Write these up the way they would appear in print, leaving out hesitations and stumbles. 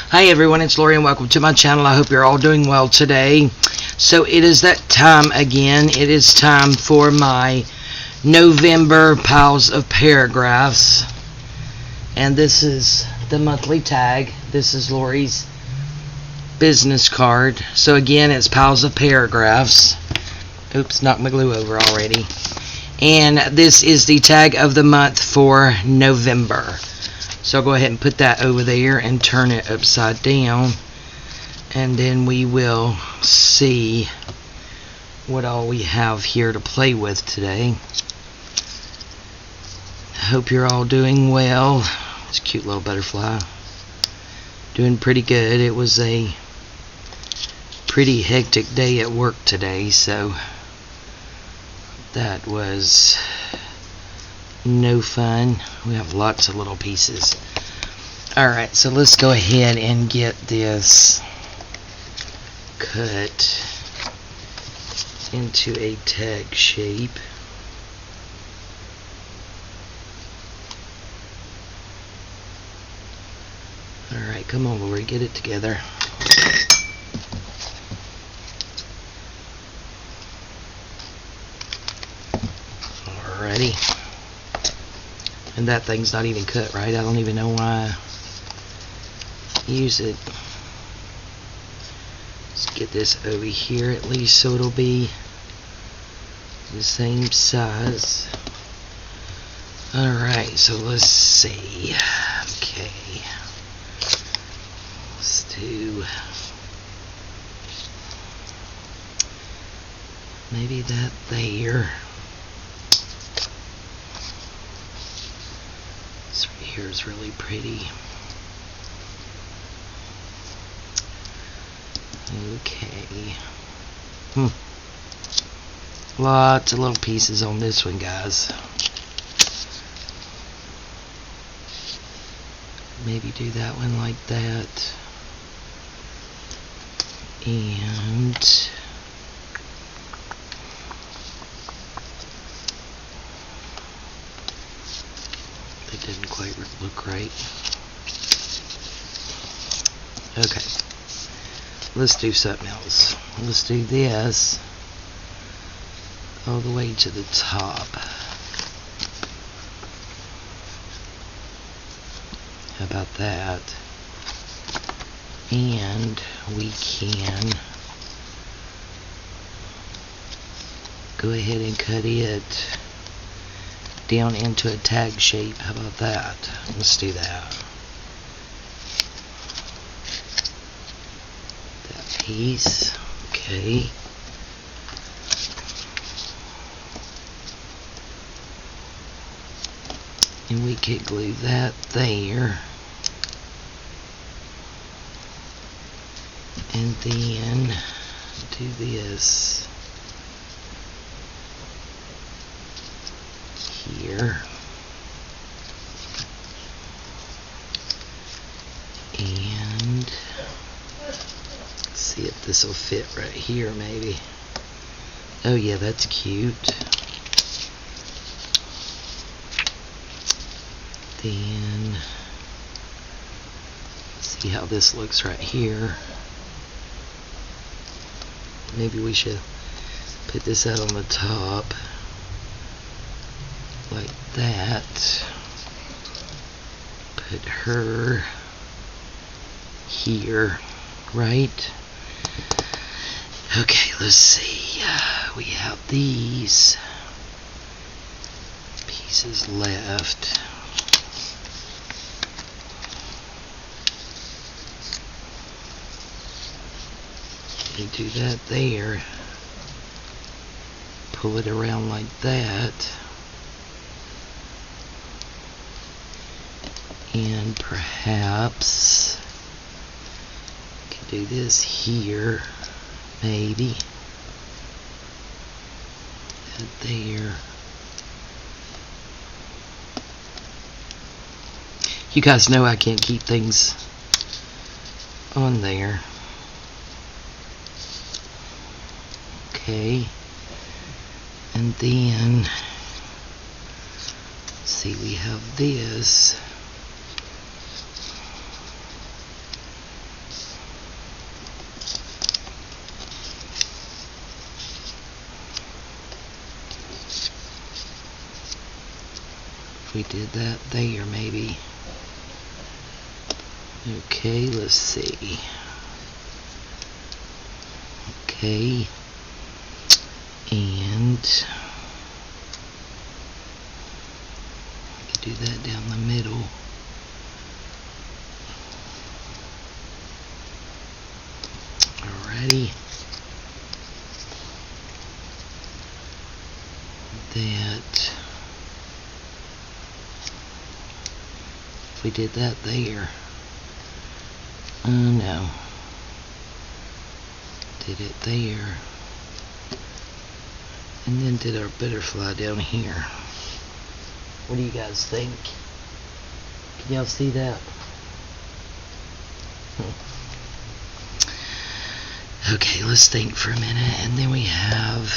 Hi everyone, it's Lori and welcome to my channel. I hope you're all doing well today. So it is that time again. It is time for my November piles of paragraphs. And this is the monthly tag. This is Lori's business card. So again, it's piles of paragraphs. Oops, knocked my glue over already. And this is the tag of the month for November. So I'll go ahead and put that over there and turn it upside down. And then we will see what all we have here to play with today. I hope you're all doing well. It's a cute little butterfly. Doing pretty good. It was a pretty hectic day at work today, so that was no fun. We have lots of little pieces. Alright, so let's go ahead and get this cut into a tag shape. Alright, come on Lori, get it together. Alrighty. And that thing's not even cut right. I don't even know why I use it. Let's get this over here at least so it'll be the same size. Alright, so let's see. Okay. Let's do maybe that there. This right here is really pretty. Okay. Lots of little pieces on this one, guys. Maybe do that one like that. And it didn't quite look right. Okay. Let's do something else. Let's do this all the way to the top. How about that? And we can go ahead and cut it down into a tag shape. How about that? Let's do that. That piece. Okay. And we could glue that there. And then do this here. And see if this will fit right here maybe. Oh yeah, that's cute. Then see how this looks right here. Maybe we should put this out on the top like that. Put her here, right? Okay, let's see. We have these pieces left. You do that there. Pull it around like that. And perhaps could do this here, maybe. That there. You guys know I can't keep things on there. Okay. And then see, we have this. we did that there, maybe. Okay, let's see. Okay, and do that down the middle. Alrighty. That if we did that there. No. Did it there. And then did our butterfly down here. What do you guys think? Can y'all see that? Okay, let's think for a minute. And then we have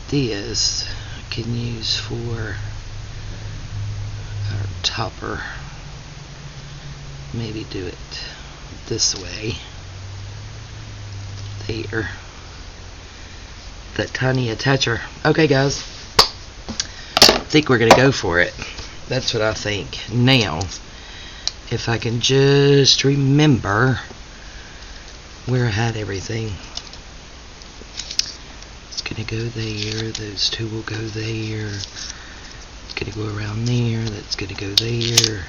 this I can use for our topper. Maybe do it this way. There. That tiny attacher. Okay, guys. I think we're going to go for it. That's what I think. Now, if I can just remember where I had everything. It's going to go there. Those two will go there. It's going to go around there. That's going to go there.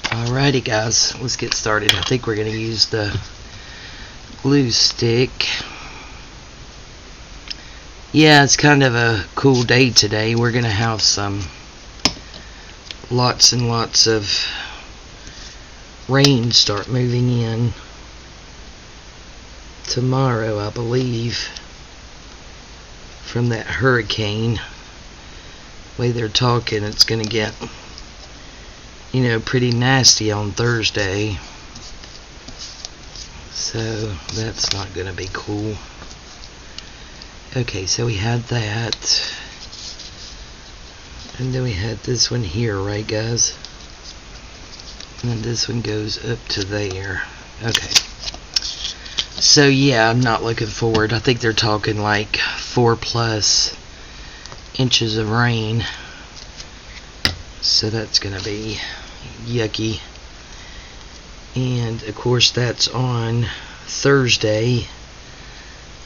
Alrighty, guys. Let's get started. I think we're going to use the glue stick. Yeah, it's kind of a cool day today. We're going to have lots and lots of rain start moving in tomorrow, I believe, from that hurricane. The way they're talking, it's going to get, you know, pretty nasty on Thursday. So that's not going to be cool. Okay, so we had that. And then we had this one here, right, guys? And then this one goes up to there. Okay. So, yeah, I'm not looking forward. I think they're talking like 4+ inches of rain. So that's going to be yucky. And, of course, that's on Thursday.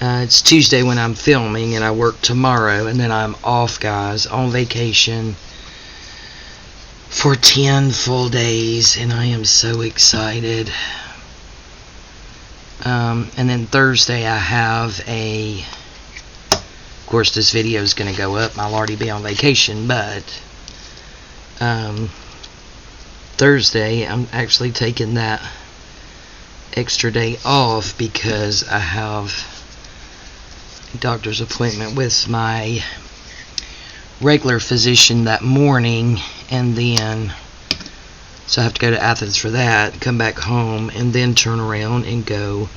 It's Tuesday when I'm filming, and I work tomorrow, and then I'm off, guys, on vacation for 10 full days, and I am so excited. And then Thursday I have of course this video is going to go up, I'll already be on vacation, but Thursday I'm actually taking that extra day off because I have a doctor's appointment with my regular physician that morning, and then so I have to go to Athens for that, come back home, and then turn around and go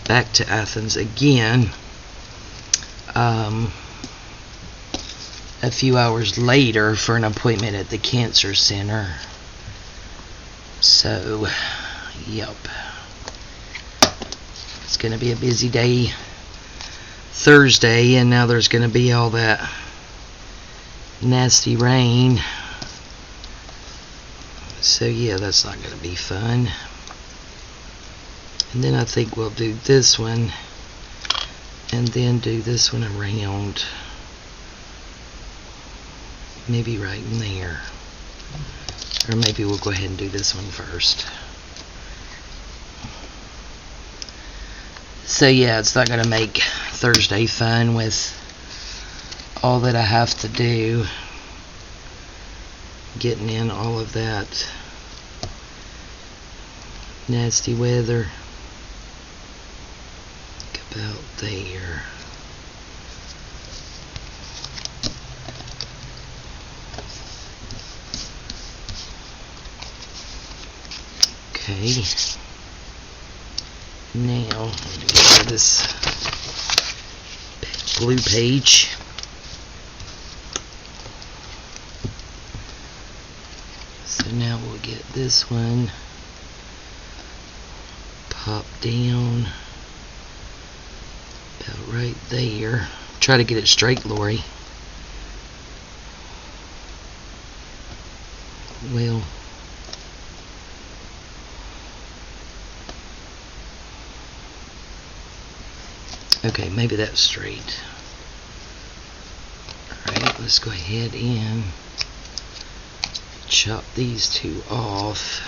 back to Athens again a few hours later for an appointment at the cancer center. So yep, it's gonna be a busy day Thursday, and now there's gonna be all that nasty rain. So yeah, that's not going to be fun. And then I think we'll do this one, and then do this one around, maybe right in there. Or maybe we'll go ahead and do this one first. So yeah, it's not going to make Thursday fun with all that I have to do, getting in all of that nasty weather. About there. Okay. Now, let me get rid of this blue page. So now we'll get this one, pop down about right there. Try to get it straight, Lori. Well, okay, maybe that's straight. Alright, let's go ahead and chop these two off.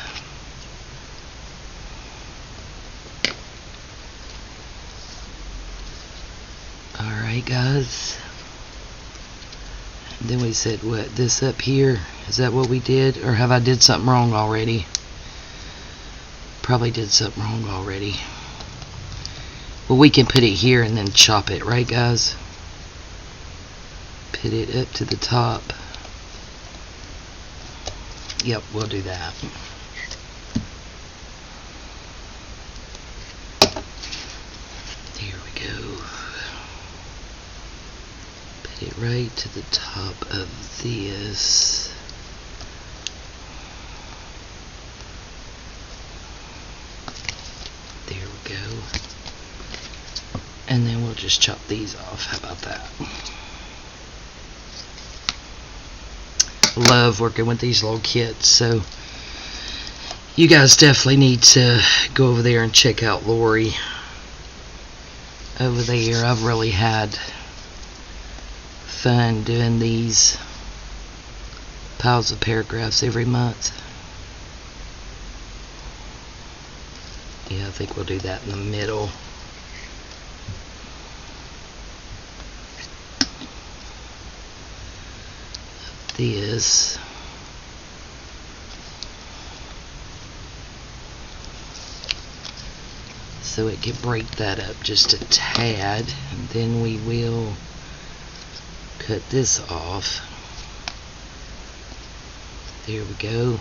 Alright, guys. And then we said, what, this up here? Is that what we did? Or have I did something wrong already? Probably did something wrong already. Well, we can put it here and then chop it, right, guys? Put it up to the top. Yep, we'll do that. There we go. Put it right to the top of this. There we go. And then we'll just chop these off. How about that? Love working with these little kits, so you guys definitely need to go over there and check out Lori over there. I've really had fun doing these piles of paragraphs every month. Yeah, I think we'll do that in the middle. This. So it can break that up just a tad, and then we will cut this off. There we go.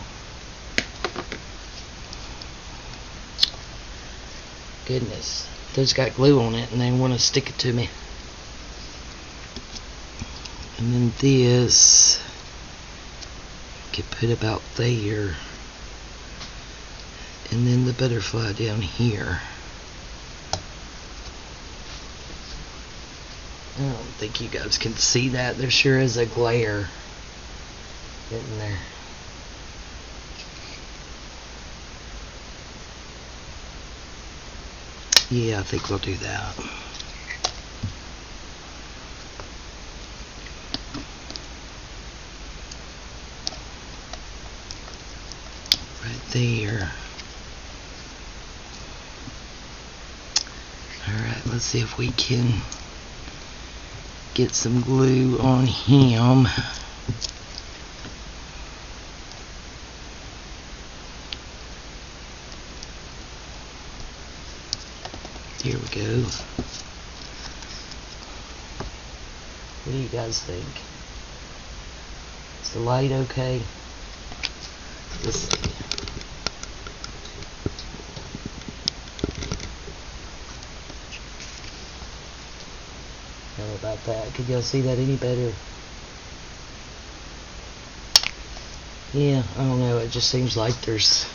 Goodness, those got glue on it and they want to stick it to me. And then this could put about there, and then the butterfly down here. I don't think you guys can see that. There sure is a glare in there. Yeah, I think we'll do that. There. Alright, let's see if we can get some glue on him. Here we go. What do you guys think? Is the light okay? Let's see. How about that? Could y'all see that any better? Yeah, I don't know. It just seems like there's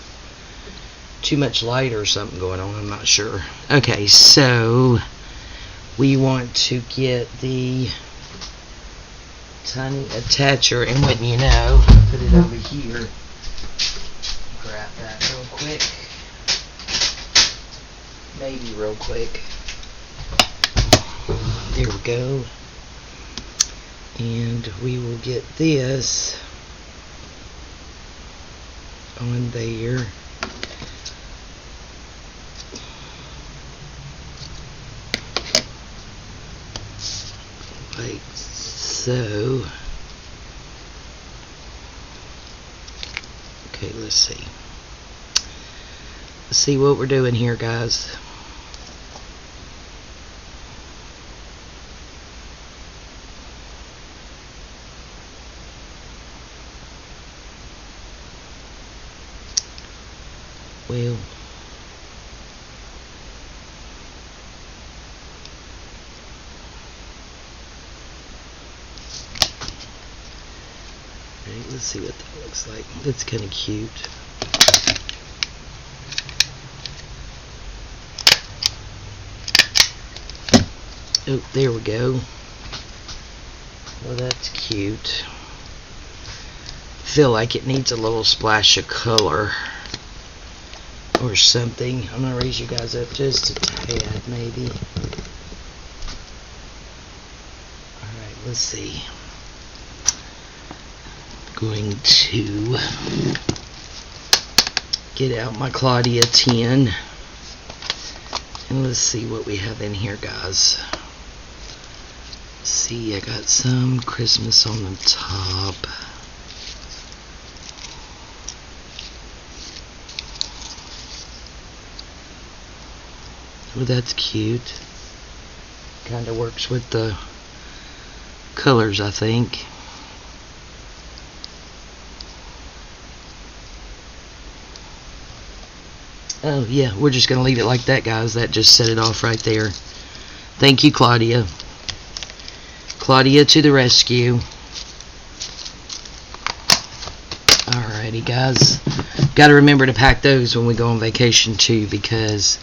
too much light or something going on. I'm not sure. Okay, so we want to get the tiny attacher, and wouldn't you know, put it over here. Grab that real quick. Maybe real quick. There we go. And we will get this on there. Like so. Okay, let's see. Let's see what we're doing here, guys. Well, right, let's see what that looks like. That's kind of cute. Oh, there we go. Well, that's cute. Feel like it needs a little splash of color or something. I'm gonna raise you guys up just a tad, maybe. Alright, let's see. Going to get out my Claudia 10 and let's see what we have in here, guys. Let's see, I got some Christmas on the top. Oh, that's cute. Kind of works with the colors, I think. Oh yeah, we're just going to leave it like that, guys. That just set it off right there. Thank you, Claudia. Claudia to the rescue. Alrighty, guys. Got to remember to pack those when we go on vacation too, because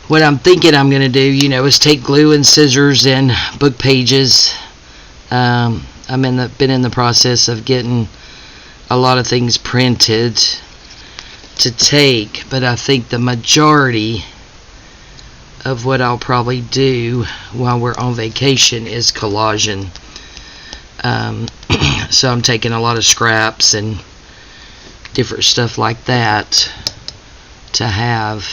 what I'm thinking I'm going to do, you know, is take glue and scissors and book pages. I've been in the process of getting a lot of things printed to take, but I think the majority of what I'll probably do while we're on vacation is collaging. So I'm taking a lot of scraps and different stuff like that to have,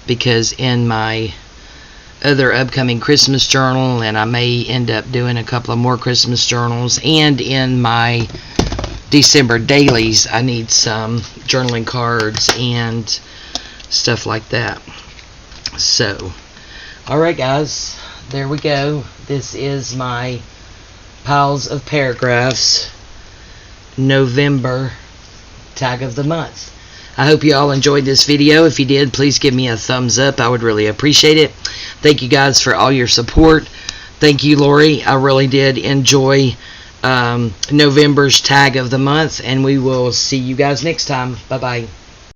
because in my other upcoming Christmas journal, and I may end up doing a couple of more Christmas journals, and in my December dailies, I need some journaling cards and stuff like that. So, alright guys, there we go. This is my piles of paragraphs November tag of the month. I hope you all enjoyed this video. If you did, please give me a thumbs up. I would really appreciate it. Thank you guys for all your support. Thank you, Lori. I really did enjoy November's tag of the month, and we will see you guys next time. Bye bye.